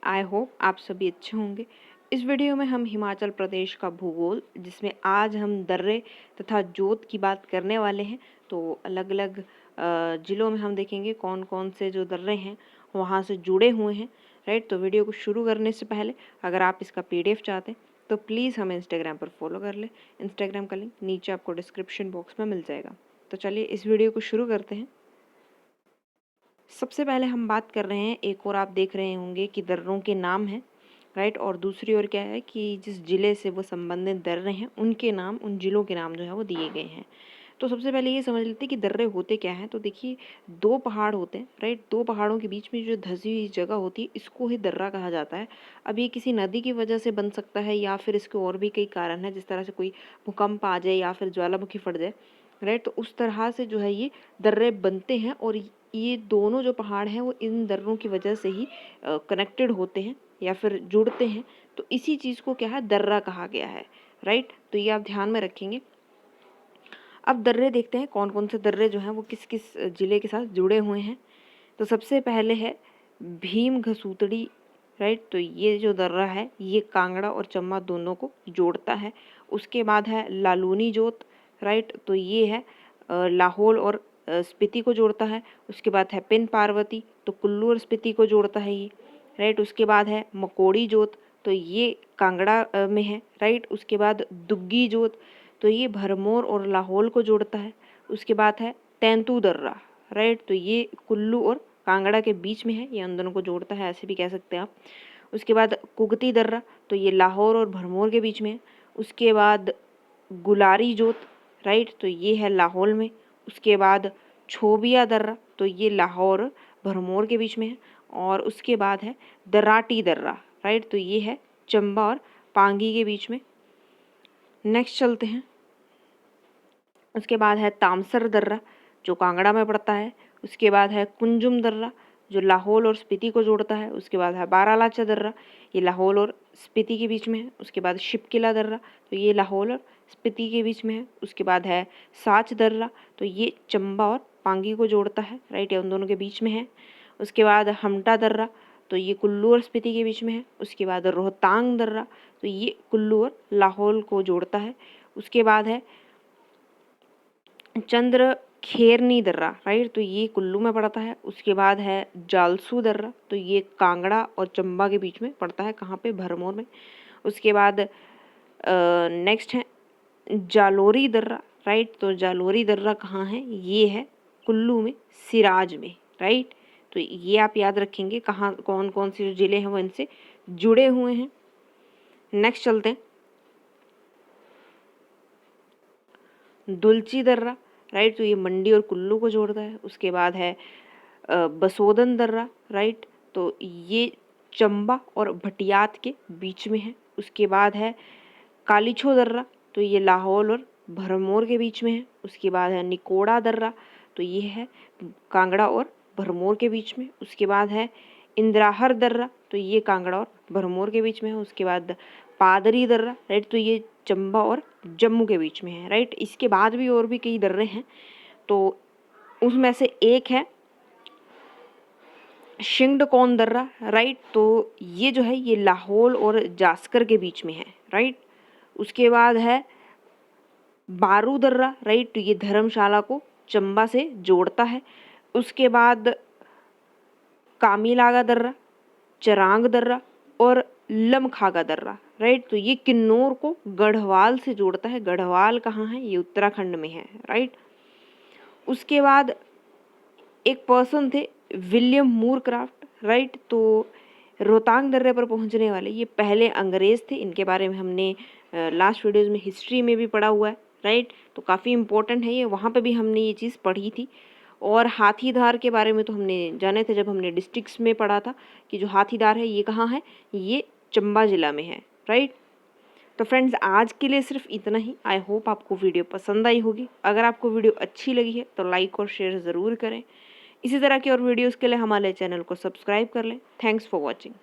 I hope आप सभी अच्छे होंगे। इस वीडियो में हम हिमाचल प्रदेश का भूगोल, जिसमें आज हम दर्रे तथा जोत की बात करने वाले हैं। तो अलग अलग ज़िलों में हम देखेंगे कौन कौन से जो दर्रे हैं वहाँ से जुड़े हुए हैं। राइट, तो वीडियो को शुरू करने से पहले अगर आप इसका PDF चाहते हैं तो प्लीज़ हमें इंस्टाग्राम पर फॉलो कर लें। इंस्टाग्राम का लिंक नीचे आपको डिस्क्रिप्शन बॉक्स में मिल जाएगा। तो चलिए इस वीडियो को शुरू करते हैं। सबसे पहले हम बात कर रहे हैं, एक और आप देख रहे होंगे कि दर्रों के नाम हैं, राइट, और दूसरी ओर क्या है कि जिस ज़िले से वो संबंधित दर्रे हैं उनके नाम, उन ज़िलों के नाम जो है वो दिए गए हैं। तो सबसे पहले ये समझ लेते हैं कि दर्रे होते क्या हैं। तो देखिए, दो पहाड़ होते हैं, राइट, दो पहाड़ों के बीच में जो धंसी हुई जगह होती है इसको ही दर्रा कहा जाता है। अब ये किसी नदी की वजह से बन सकता है या फिर इसके और भी कई कारण हैं, जिस तरह से कोई भूकंप आ जाए या फिर ज्वालामुखी फट जाए, राइट, तो उस तरह से जो है ये दर्रे बनते हैं। और ये दोनों जो पहाड़ हैं वो इन दर्रों की वजह से ही कनेक्टेड होते हैं या फिर जुड़ते हैं। तो इसी चीज़ को क्या है, दर्रा कहा गया है, राइट। तो ये आप ध्यान में रखेंगे। अब दर्रे देखते हैं कौन कौन से दर्रे जो हैं वो किस किस ज़िले के साथ जुड़े हुए हैं। तो सबसे पहले है भीम घसूतड़ी, राइट, तो ये जो दर्रा है ये कांगड़ा और चंबा दोनों को जोड़ता है। उसके बाद है लालूनी जोत, राइट, तो ये है लाहौल और स्पीति को जोड़ता है। उसके बाद है पिन पार्वती, तो कुल्लू और स्पीति को जोड़ता है ये, राइट। उसके बाद है मकोड़ी जोत, तो ये कांगड़ा में है, राइट। उसके बाद दुग्गी जोत, तो ये भरमौर और लाहौल को जोड़ता है। उसके बाद है तेंतु दर्रा, राइट, तो ये कुल्लू और कांगड़ा के बीच में है, ये उन दोनों को जोड़ता है, ऐसे भी कह सकते हैं आप। उसके बाद कुगती दर्रा, तो ये लाहौर और भरमौर के बीच में है। उसके बाद गुलारी जोत, राइट, तो ये है लाहौल में। उसके बाद छोबिया दर्रा, तो ये लाहौर भरमौर के बीच में है। और उसके बाद है दराटी दर्रा, राइट, तो ये है चंबा और पांगी के बीच में। नेक्स्ट चलते हैं। उसके बाद है तामसर दर्रा, जो कांगड़ा में पड़ता है। उसके बाद है कुंजुम दर्रा, जो लाहौल और स्पीति को जोड़ता है। उसके बाद है बारालाचा दर्रा, ये लाहौल और स्पीति के बीच में है। उसके बाद शिपकिला दर्रा, तो ये लाहौल और स्पीति के बीच में है। उसके बाद है साच दर्रा, तो ये चंबा और पांगी को जोड़ता है, राइट, ये उन दोनों के बीच में है। उसके बाद हमटा दर्रा, तो ये कुल्लू और स्पीति के बीच में है। उसके बाद रोहतांग दर्रा, तो ये कुल्लू और लाहौल को जोड़ता है। उसके बाद है चंद्र खेरनी दर्रा, राइट, तो ये कुल्लू में पड़ता है। उसके बाद है जालसू दर्रा, तो ये कांगड़ा और चंबा के बीच में पड़ता है, कहाँ पे, भरमौर में। उसके बाद नेक्स्ट है जालोरी दर्रा, राइट, तो जालोरी दर्रा कहाँ है, ये है कुल्लू में, सिराज में, राइट। तो ये आप याद रखेंगे कहाँ कौन कौन से जो ज़िले हैं वो इनसे जुड़े हुए हैं। नेक्स्ट चलते हैं, दुलची दर्रा, राइट, तो ये मंडी और कुल्लू को जोड़ता है। उसके बाद है बसोदन दर्रा, राइट, तो ये चंबा और भटियात के बीच में है। उसके बाद है कालीछो दर्रा, तो ये लाहौल और भरमौर के बीच में है। उसके बाद है निकोड़ा दर्रा, तो ये है कांगड़ा और भरमौर के बीच में। उसके बाद है इंद्राहर दर्रा, तो ये कांगड़ा और भरमौर के बीच में है। उसके बाद पादरी दर्रा, राइट, तो ये चंबा और जम्मू के बीच में है, राइट। इसके बाद भी और भी कई दर्रे हैं, तो उसमें से एक है शिंगडकोन दर्रा, राइट, तो ये जो है ये लाहौल और जास्कर के बीच में है, राइट। उसके बाद है बारू दर्रा, राइट, तो ये धर्मशाला को चंबा से जोड़ता है। उसके बाद कामीलागा दर्रा, चरांग दर्रा और लमखागा दर्रा, राइट, तो ये किन्नौर को गढ़वाल से जोड़ता है। गढ़वाल कहाँ है, ये उत्तराखंड में है, राइट। उसके बाद एक पर्सन थे विलियम मूरक्राफ्ट, राइट, तो रोहतांग दर्रे पर पहुंचने वाले ये पहले अंग्रेज़ थे। इनके बारे में हमने लास्ट वीडियोज़ में हिस्ट्री में भी पढ़ा हुआ है, राइट, तो काफ़ी इम्पोर्टेंट है ये, वहाँ पे भी हमने ये चीज़ पढ़ी थी। और हाथीदार के बारे में तो हमने जाने थे जब हमने डिस्ट्रिक्ट्स में पढ़ा था कि जो हाथीदार है ये कहाँ है, ये चंबा ज़िला में है, राइट। तो फ्रेंड्स, आज के लिए सिर्फ इतना ही। आई होप आपको वीडियो पसंद आई होगी। अगर आपको वीडियो अच्छी लगी है तो लाइक और शेयर ज़रूर करें। इसी तरह की और वीडियोज़ के लिए हमारे चैनल को सब्सक्राइब कर लें। Thanks for watching.